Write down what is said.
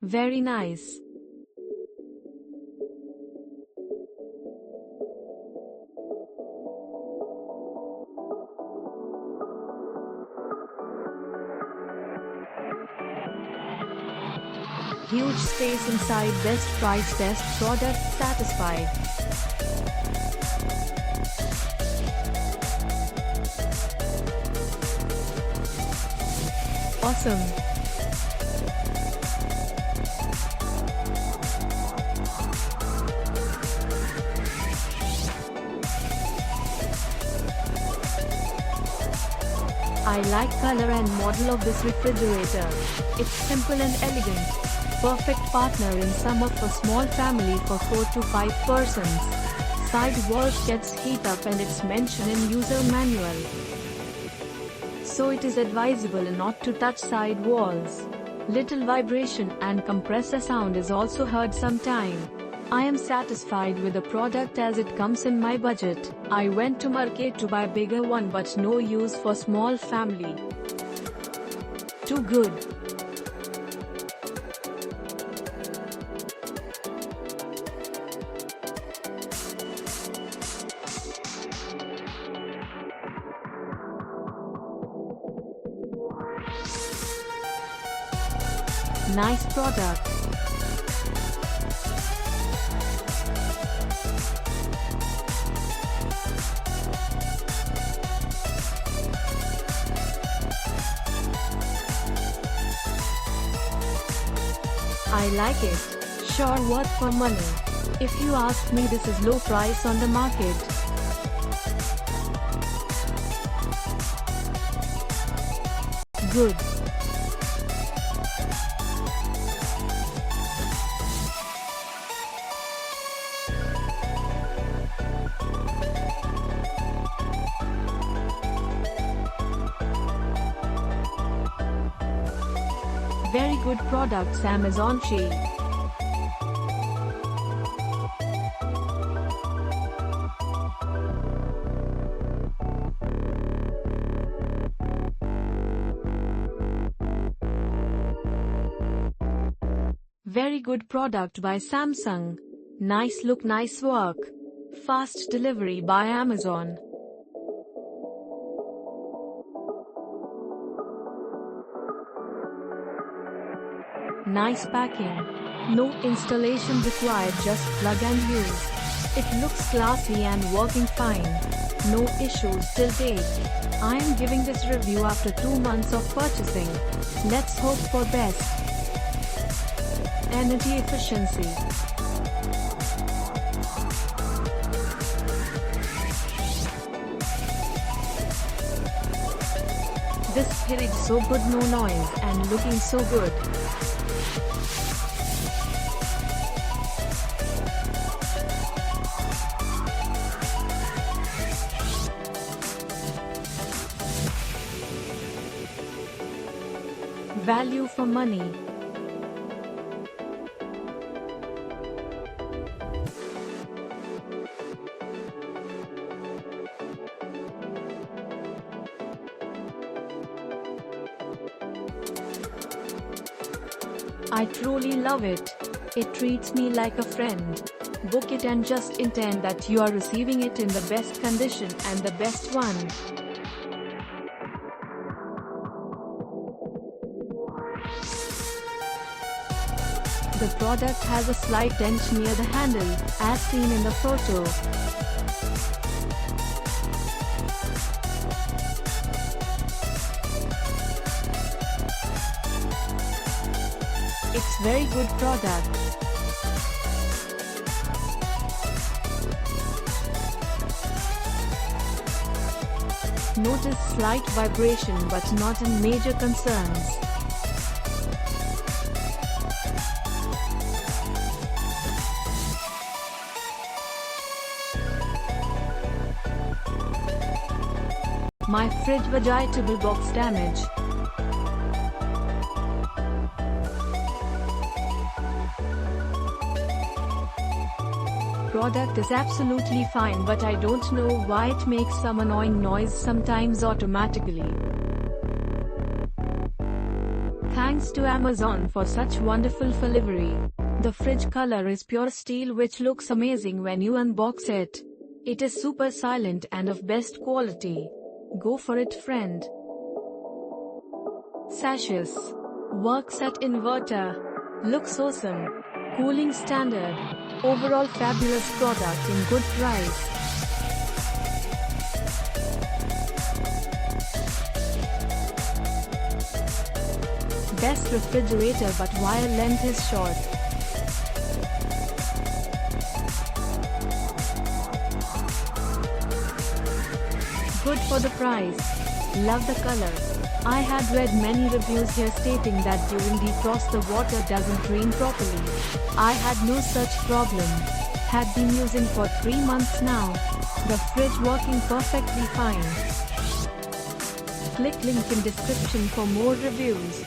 Very nice. Huge space inside, best price, best product, satisfied. Awesome. I like color and model of this refrigerator. It's simple and elegant. Perfect partner in summer for small family for 4 to 5 persons. Side walls gets heat up and it's mentioned in user manual. So it is advisable not to touch side walls. Little vibration and compressor sound is also heard sometime. I am satisfied with the product as it comes in my budget. I went to market to buy bigger one but no use for small family. Too good. Nice product. I like it. Sure, worth for money. If you ask me, this is low price on the market. Good. Very good products, Amazon Chi. Very good product by Samsung. Nice look, nice work. Fast delivery by Amazon. Nice packing. No installation required, just plug and use. It looks classy and working fine. No issues till date. I am giving this review after 2 months of purchasing. Let's hope for best. Energy efficiency. This fridge so good, no noise and looking so good. Value for money. I truly love it. It treats me like a friend. Book it and just intend that you are receiving it in the best condition and the best one. The product has a slight dent near the handle, as seen in the photo. It's very good product. Notice slight vibration but not in major concerns. My fridge vegetable box damage. Product is absolutely fine, but I don't know why it makes some annoying noise sometimes automatically. Thanks Thanks to Amazon for such wonderful delivery. The fridge color is pure steel, which looks amazing when you unbox it. It is super silent and of best quality. Go for it, friend. Sashes. Works at Inverter. Looks awesome. Cooling standard. Overall fabulous product in good price. Best refrigerator, but wire length is short. Good for the price. Love the color. I had read many reviews here stating that during defrost the water doesn't drain properly. I had no such problem. Had been using for 3 months now. The fridge working perfectly fine. Click link in description for more reviews.